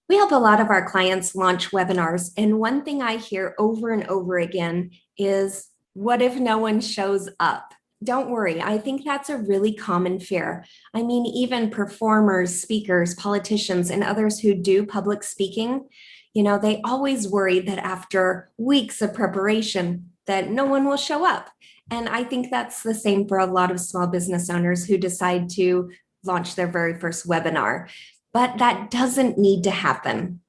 We help a lot of our clients launch webinars. And one thing I hear over and over again is, what if no one shows up? Don't worry. I think that's a really common fear. I mean, even performers, speakers, politicians, and others who do public speaking, they always worry that after weeks of preparation, that no one will show up. And I think that's the same for a lot of small business owners who decide to launch their very first webinar. But that doesn't need to happen.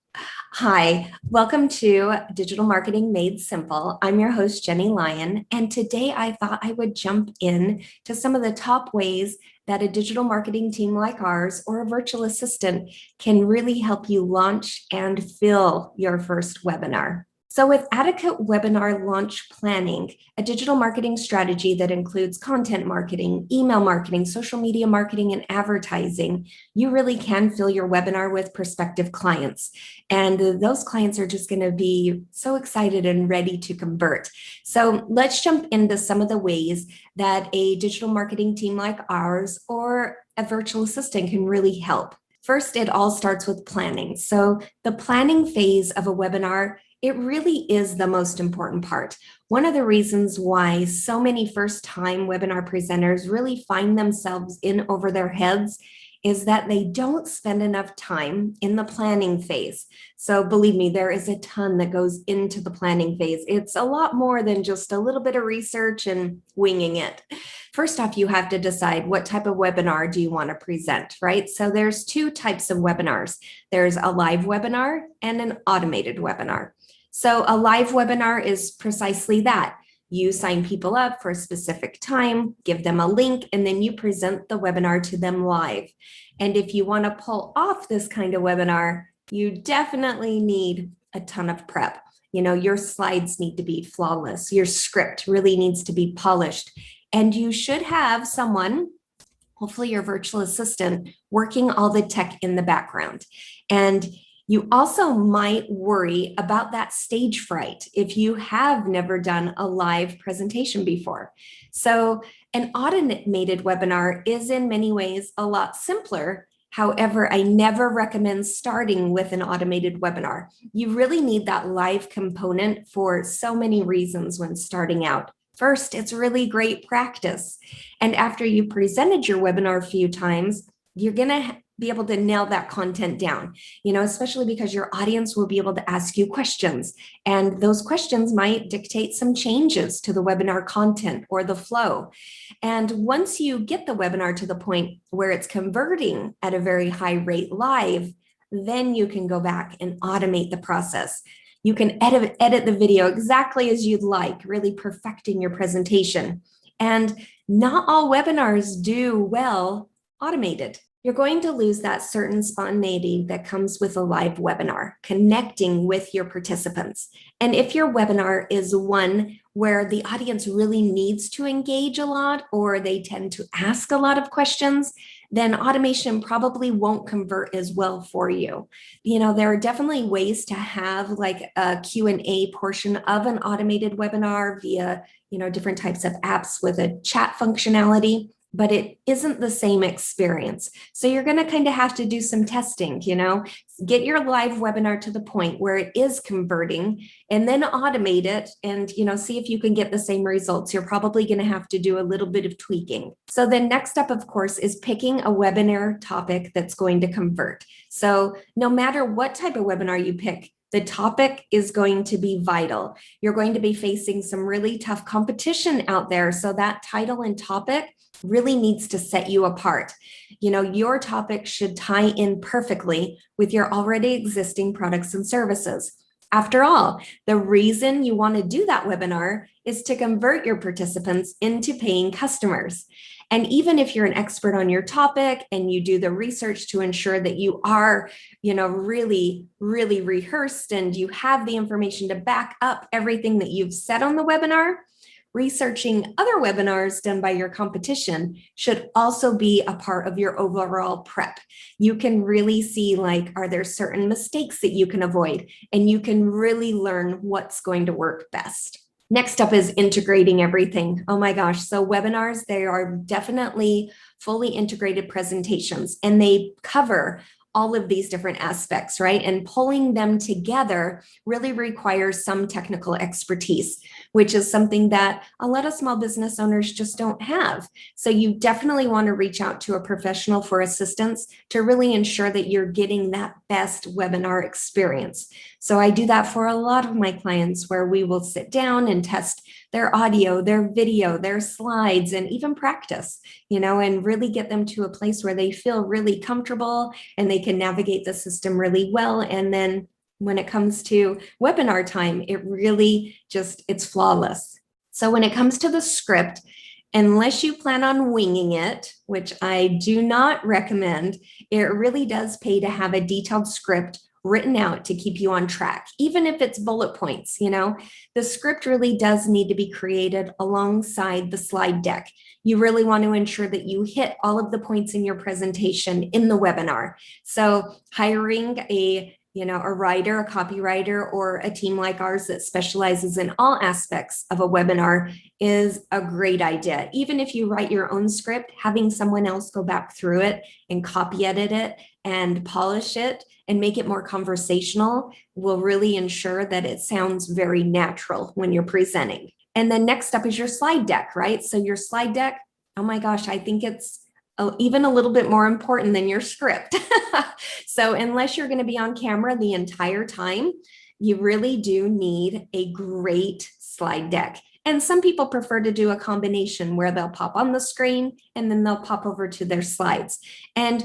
Hi, welcome to Digital Marketing Made Simple. I'm your host, Jennie Lyon, and today I thought I would jump in to some of the top ways that a digital marketing team like ours or a virtual assistant can really help you launch and fill your first webinar. So with adequate webinar launch planning, a digital marketing strategy that includes content marketing, email marketing, social media marketing, and advertising, you really can fill your webinar with prospective clients. And those clients are just going to be so excited and ready to convert. So let's jump into some of the ways that a digital marketing team like ours or a virtual assistant can really help. First, it all starts with planning. So the planning phase of a webinar, it really is the most important part. One of the reasons why so many first-time webinar presenters really find themselves in over their heads is that they don't spend enough time in the planning phase. So believe me, there is a ton that goes into the planning phase. It's a lot more than just a little bit of research and winging it. First off, you have to decide what type of webinar do you want to present, right? So there's two types of webinars. There's a live webinar and an automated webinar. So a live webinar is precisely that. You sign people up for a specific time, give them a link, and then you present the webinar to them live. And if you want to pull off this kind of webinar, you definitely need a ton of prep. Your slides need to be flawless. Your script really needs to be polished. And you should have someone, hopefully your virtual assistant, working all the tech in the background. And you also might worry about that stage fright if you have never done a live presentation before. So an automated webinar is in many ways a lot simpler. However, I never recommend starting with an automated webinar. You really need that live component for so many reasons when starting out. First, it's really great practice. And after you presented your webinar a few times, you're going to be able to nail that content down, especially because your audience will be able to ask you questions. And those questions might dictate some changes to the webinar content or the flow. And once you get the webinar to the point where it's converting at a very high rate live, then you can go back and automate the process. You can edit the video exactly as you'd like, really perfecting your presentation. And not all webinars do well automated. You're going to lose that certain spontaneity that comes with a live webinar, connecting with your participants. And if your webinar is one where the audience really needs to engage a lot, or they tend to ask a lot of questions, then automation probably won't convert as well for you. There are definitely ways to have like a Q&A portion of an automated webinar via, different types of apps with a chat functionality, but it isn't the same experience. So you're going to kind of have to do some testing, get your live webinar to the point where it is converting and then automate it and, see if you can get the same results. You're probably going to have to do a little bit of tweaking. So then next up, of course, is picking a webinar topic that's going to convert. So no matter what type of webinar you pick, the topic is going to be vital. You're going to be facing some really tough competition out there. So that title and topic really needs to set you apart. Your topic should tie in perfectly with your already existing products and services. After all, the reason you want to do that webinar is to convert your participants into paying customers. And even if you're an expert on your topic and you do the research to ensure that you are, really, really rehearsed and you have the information to back up everything that you've said on the webinar, researching other webinars done by your competition should also be a part of your overall prep. You can really see, are there certain mistakes that you can avoid? And you can really learn what's going to work best. Next up is integrating everything. Oh my gosh. So webinars, they are definitely fully integrated presentations, and they cover all of these different aspects, right? And pulling them together really requires some technical expertise, which is something that a lot of small business owners just don't have. So you definitely want to reach out to a professional for assistance to really ensure that you're getting that best webinar experience. So I do that for a lot of my clients, where we will sit down and test their audio, their video, their slides, and even practice, and really get them to a place where they feel really comfortable and they can navigate the system really well. And then when it comes to webinar time, it really it's flawless. So when it comes to the script, unless you plan on winging it, which I do not recommend, it really does pay to have a detailed script written out to keep you on track, even if it's bullet points. The script really does need to be created alongside the slide deck. You really want to ensure that you hit all of the points in your presentation in the webinar. So hiring a writer, a copywriter, or a team like ours that specializes in all aspects of a webinar is a great idea. Even if you write your own script, having someone else go back through it and copy edit it and polish it and make it more conversational will really ensure that it sounds very natural when you're presenting. And then next up is your slide deck, right? So your slide deck, oh my gosh, I think it's even a little bit more important than your script. So unless you're going to be on camera the entire time, you really do need a great slide deck. And some people prefer to do a combination where they'll pop on the screen and then they'll pop over to their slides. And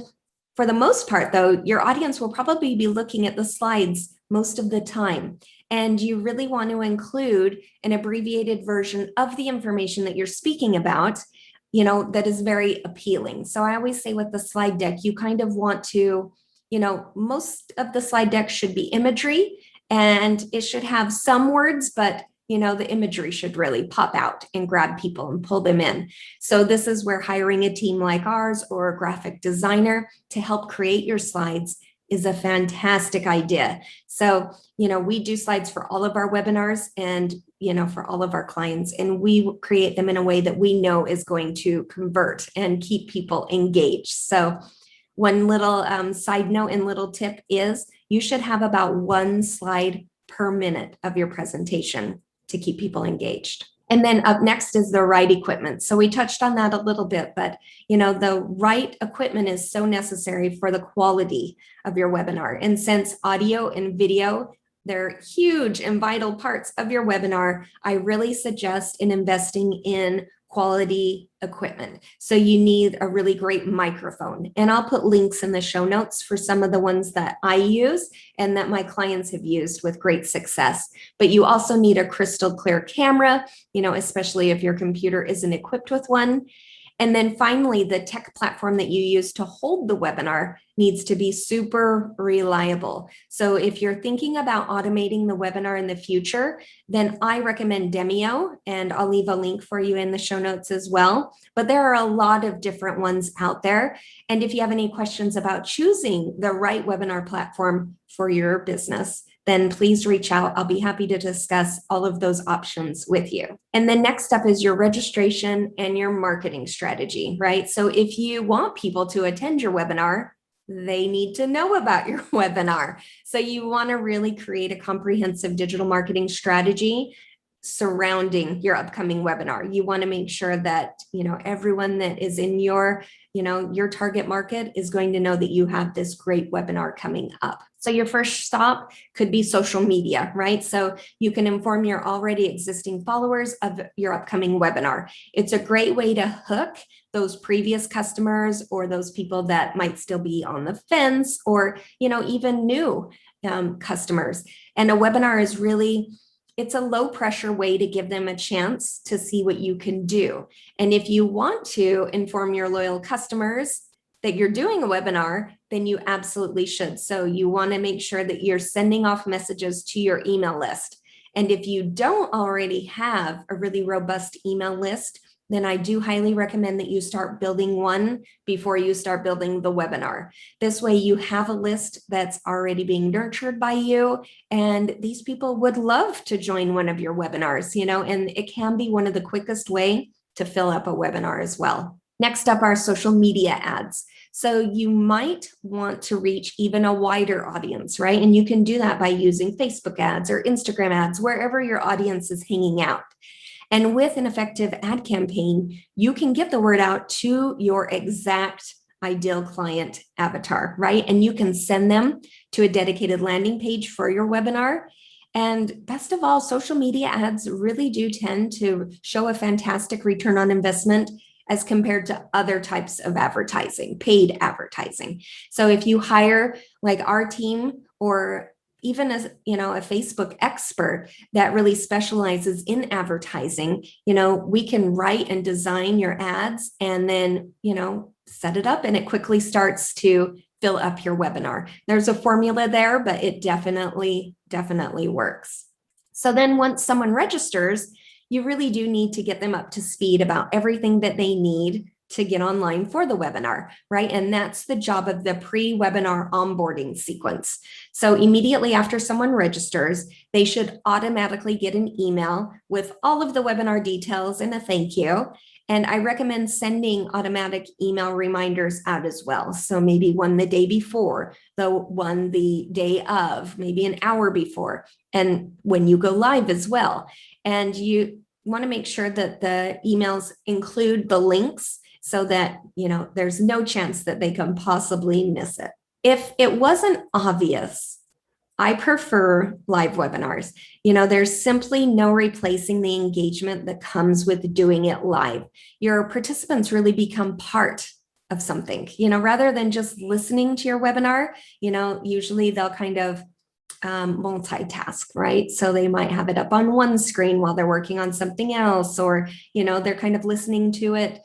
for the most part, though, your audience will probably be looking at the slides most of the time. And you really want to include an abbreviated version of the information that you're speaking about, that is very appealing. So I always say with the slide deck, you kind of want to, most of the slide deck should be imagery and it should have some words, but the imagery should really pop out and grab people and pull them in. So this is where hiring a team like ours or a graphic designer to help create your slides is a fantastic idea. So, we do slides for all of our webinars and, for all of our clients, and we create them in a way that we know is going to convert and keep people engaged. So one little side note and little tip is you should have about one slide per minute of your presentation to keep people engaged. And then up next is the right equipment. So we touched on that a little bit, but the right equipment is so necessary for the quality of your webinar. And since audio and video, they're huge and vital parts of your webinar, I really suggest in investing in quality equipment. So you need a really great microphone. And I'll put links in the show notes for some of the ones that I use and that my clients have used with great success. But you also need a crystal clear camera, especially if your computer isn't equipped with one. And then finally, the tech platform that you use to hold the webinar needs to be super reliable. So if you're thinking about automating the webinar in the future, then I recommend Demio, and I'll leave a link for you in the show notes as well. But there are a lot of different ones out there. And if you have any questions about choosing the right webinar platform for your business, then please reach out. I'll be happy to discuss all of those options with you. And then next up is your registration and your marketing strategy, right? So if you want people to attend your webinar, they need to know about your webinar. So you want to really create a comprehensive digital marketing strategy surrounding your upcoming webinar. You want to make sure that, everyone that is in your target market is going to know that you have this great webinar coming up. So your first stop could be social media, right? So you can inform your already existing followers of your upcoming webinar. It's a great way to hook those previous customers or those people that might still be on the fence or, even new customers. And a webinar is really, it's a low pressure way to give them a chance to see what you can do. And if you want to inform your loyal customers that you're doing a webinar, then you absolutely should. So you want to make sure that you're sending off messages to your email list. And if you don't already have a really robust email list, then I do highly recommend that you start building one before you start building the webinar. This way you have a list that's already being nurtured by you, and these people would love to join one of your webinars, and it can be one of the quickest way to fill up a webinar as well. Next up are social media ads. So you might want to reach even a wider audience, right? And you can do that by using Facebook ads or Instagram ads, wherever your audience is hanging out. And with an effective ad campaign, you can get the word out to your exact ideal client avatar, right? And you can send them to a dedicated landing page for your webinar. And best of all, social media ads really do tend to show a fantastic return on investment as compared to other types of advertising, paid advertising. So if you hire like our team, or even as, a Facebook expert that really specializes in advertising, we can write and design your ads and then, set it up, and it quickly starts to fill up your webinar. There's a formula there, but it definitely works. So then once someone registers, you really do need to get them up to speed about everything that they need to get online for the webinar, right? And that's the job of the pre-webinar onboarding sequence. So immediately after someone registers, they should automatically get an email with all of the webinar details and a thank you. And I recommend sending automatic email reminders out as well. So maybe one the day before, the one the day of, maybe an hour before, and when you go live as well. And you want to make sure that the emails include the links so that, there's no chance that they can possibly miss it. If it wasn't obvious, I prefer live webinars. There's simply no replacing the engagement that comes with doing it live. Your participants really become part of something, rather than just listening to your webinar. Usually they'll kind of multitask, right? So they might have it up on one screen while they're working on something else, or, they're kind of listening to it,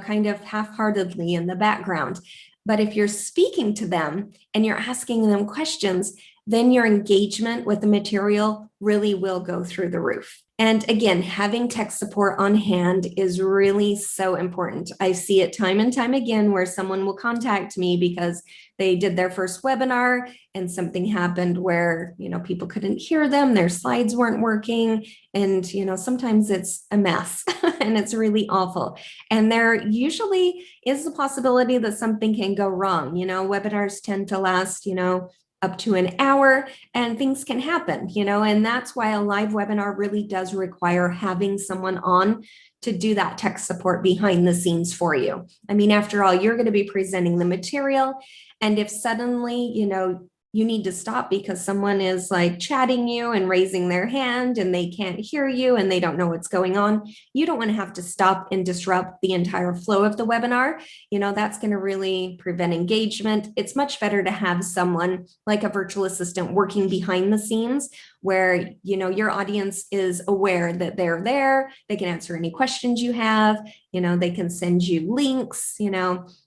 kind of half-heartedly in the background. But if you're speaking to them and you're asking them questions, then your engagement with the material really will go through the roof. And again, having tech support on hand is really so important. I see it time and time again where someone will contact me because they did their first webinar and something happened where, people couldn't hear them, their slides weren't working, and, sometimes it's a mess and it's really awful. And there usually is the possibility that something can go wrong. Webinars tend to last, up to an hour, and things can happen, and that's why a live webinar really does require having someone on to do that tech support behind the scenes for you. I mean, after all, you're going to be presenting the material, and if suddenly, you need to stop because someone is like chatting you and raising their hand and they can't hear you and they don't know what's going on, you don't want to have to stop and disrupt the entire flow of the webinar. That's going to really prevent engagement. It's much better to have someone like a virtual assistant working behind the scenes where, your audience is aware that they're there. They can answer any questions you have, they can send you links,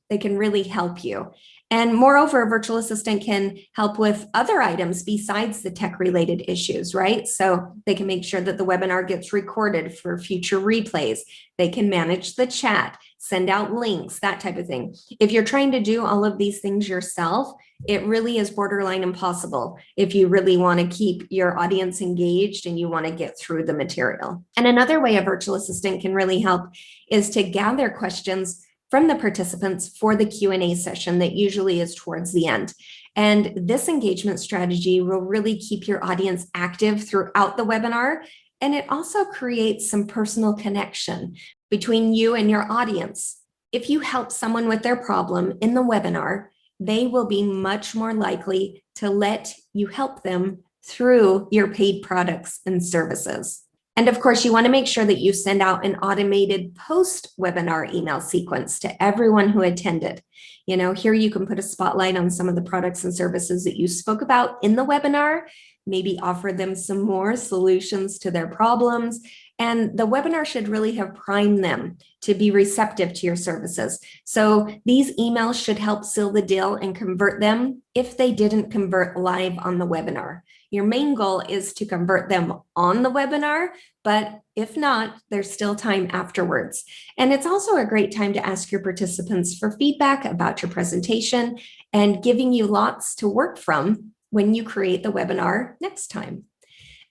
they can really help you. And moreover, a virtual assistant can help with other items besides the tech-related issues, right? So they can make sure that the webinar gets recorded for future replays. They can manage the chat, send out links, that type of thing. If you're trying to do all of these things yourself, it really is borderline impossible if you really want to keep your audience engaged and you want to get through the material. And another way a virtual assistant can really help is to gather questions from the participants for the Q&A session that usually is towards the end. And this engagement strategy will really keep your audience active throughout the webinar. And it also creates some personal connection between you and your audience. If you help someone with their problem in the webinar, they will be much more likely to let you help them through your paid products and services. And of course, you want to make sure that you send out an automated post-webinar email sequence to everyone who attended. Here you can put a spotlight on some of the products and services that you spoke about in the webinar, maybe offer them some more solutions to their problems. And the webinar should really have primed them to be receptive to your services. So these emails should help seal the deal and convert them if they didn't convert live on the webinar. Your main goal is to convert them on the webinar, but if not, there's still time afterwards. And it's also a great time to ask your participants for feedback about your presentation and giving you lots to work from when you create the webinar next time.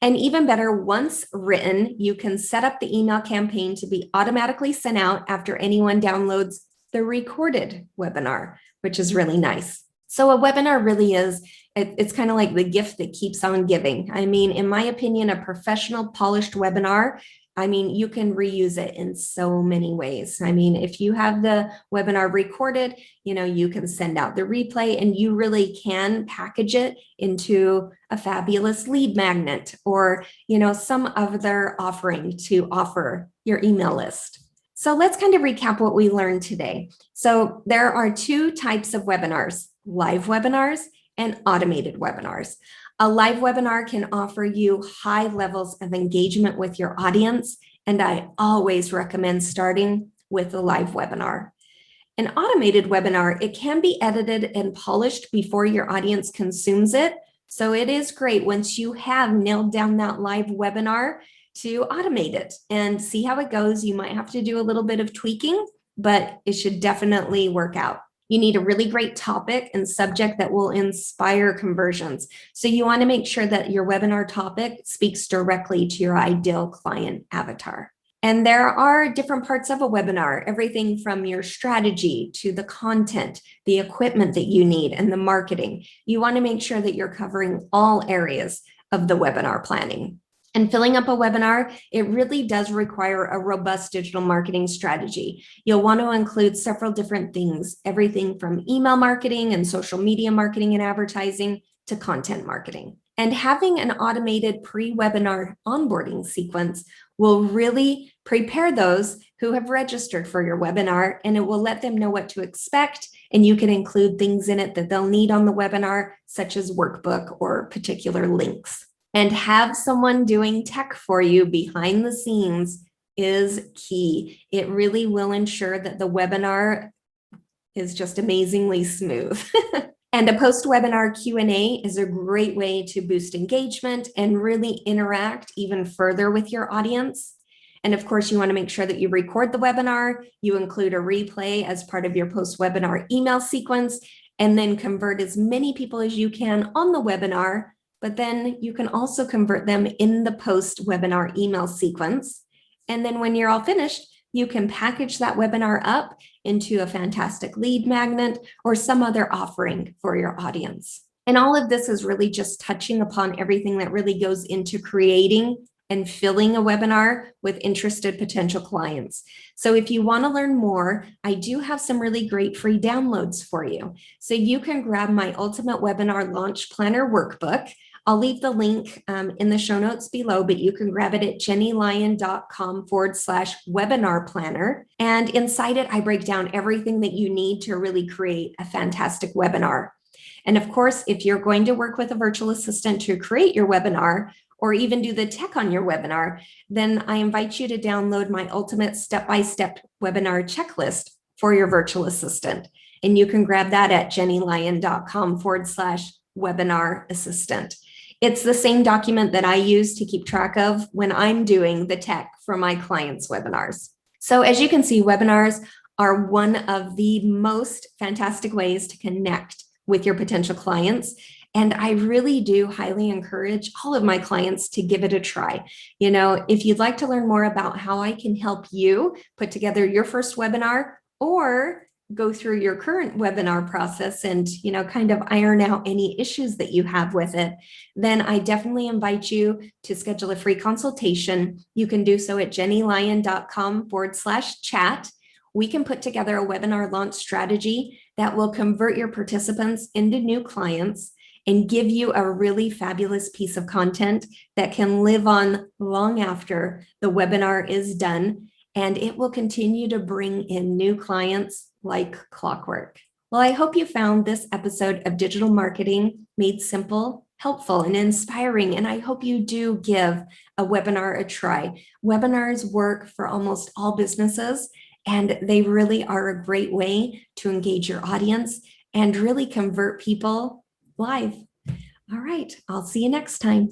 And even better, once written, you can set up the email campaign to be automatically sent out after anyone downloads the recorded webinar, which is really nice. So a webinar really is, it's kind of like the gift that keeps on giving. I mean, in my opinion, a professional polished webinar, I mean, you can reuse it in so many ways. I mean, if you have the webinar recorded, you can send out the replay and you really can package it into a fabulous lead magnet or, some other offering to offer your email list. So let's kind of recap what we learned today. So there are two types of webinars, live webinars and automated webinars. A live webinar can offer you high levels of engagement with your audience, and I always recommend starting with a live webinar. An automated webinar, it can be edited and polished before your audience consumes it. So it is great once you have nailed down that live webinar to automate it and see how it goes. You might have to do a little bit of tweaking, but it should definitely work out. You need a really great topic and subject that will inspire conversions. So you want to make sure that your webinar topic speaks directly to your ideal client avatar. And there are different parts of a webinar, everything from your strategy to the content, the equipment that you need, and the marketing. You want to make sure that you're covering all areas of the webinar planning. And filling up a webinar, it really does require a robust digital marketing strategy. You'll want to include several different things, everything from email marketing and social media marketing and advertising to content marketing. And having an automated pre-webinar onboarding sequence will really prepare those who have registered for your webinar, and it will let them know what to expect. And you can include things in it that they'll need on the webinar, such as workbook or particular links. And have someone doing tech for you behind the scenes is key. It really will ensure that the webinar is just amazingly smooth. And a post-webinar Q&A is a great way to boost engagement and really interact even further with your audience. And of course, you want to make sure that you record the webinar, you include a replay as part of your post-webinar email sequence, and then convert as many people as you can on the webinar. But then you can also convert them in the post-webinar email sequence. And then when you're all finished, you can package that webinar up into a fantastic lead magnet or some other offering for your audience. And all of this is really just touching upon everything that really goes into creating and filling a webinar with interested potential clients. So if you want to learn more, I do have some really great free downloads for you. So you can grab my Ultimate Webinar Launch Planner Workbook. I'll leave the link in the show notes below, but you can grab it at jennylyon.com/webinar planner. And inside it, I break down everything that you need to really create a fantastic webinar. And of course, if you're going to work with a virtual assistant to create your webinar, or even do the tech on your webinar, then I invite you to download my ultimate step-by-step webinar checklist for your virtual assistant. And you can grab that at jennylyon.com/webinar assistant. It's the same document that I use to keep track of when I'm doing the tech for my clients' webinars. So as you can see, webinars are one of the most fantastic ways to connect with your potential clients. And I really do highly encourage all of my clients to give it a try. If you'd like to learn more about how I can help you put together your first webinar or go through your current webinar process and, kind of iron out any issues that you have with it, then I definitely invite you to schedule a free consultation. You can do so at jennylyon.com/chat. We can put together a webinar launch strategy that will convert your participants into new clients and give you a really fabulous piece of content that can live on long after the webinar is done, and it will continue to bring in new clients like clockwork. Well, I hope you found this episode of Digital Marketing Made Simple helpful and inspiring, and I hope you do give a webinar a try. Webinars work for almost all businesses, and they really are a great way to engage your audience and really convert people live. All right, I'll see you next time.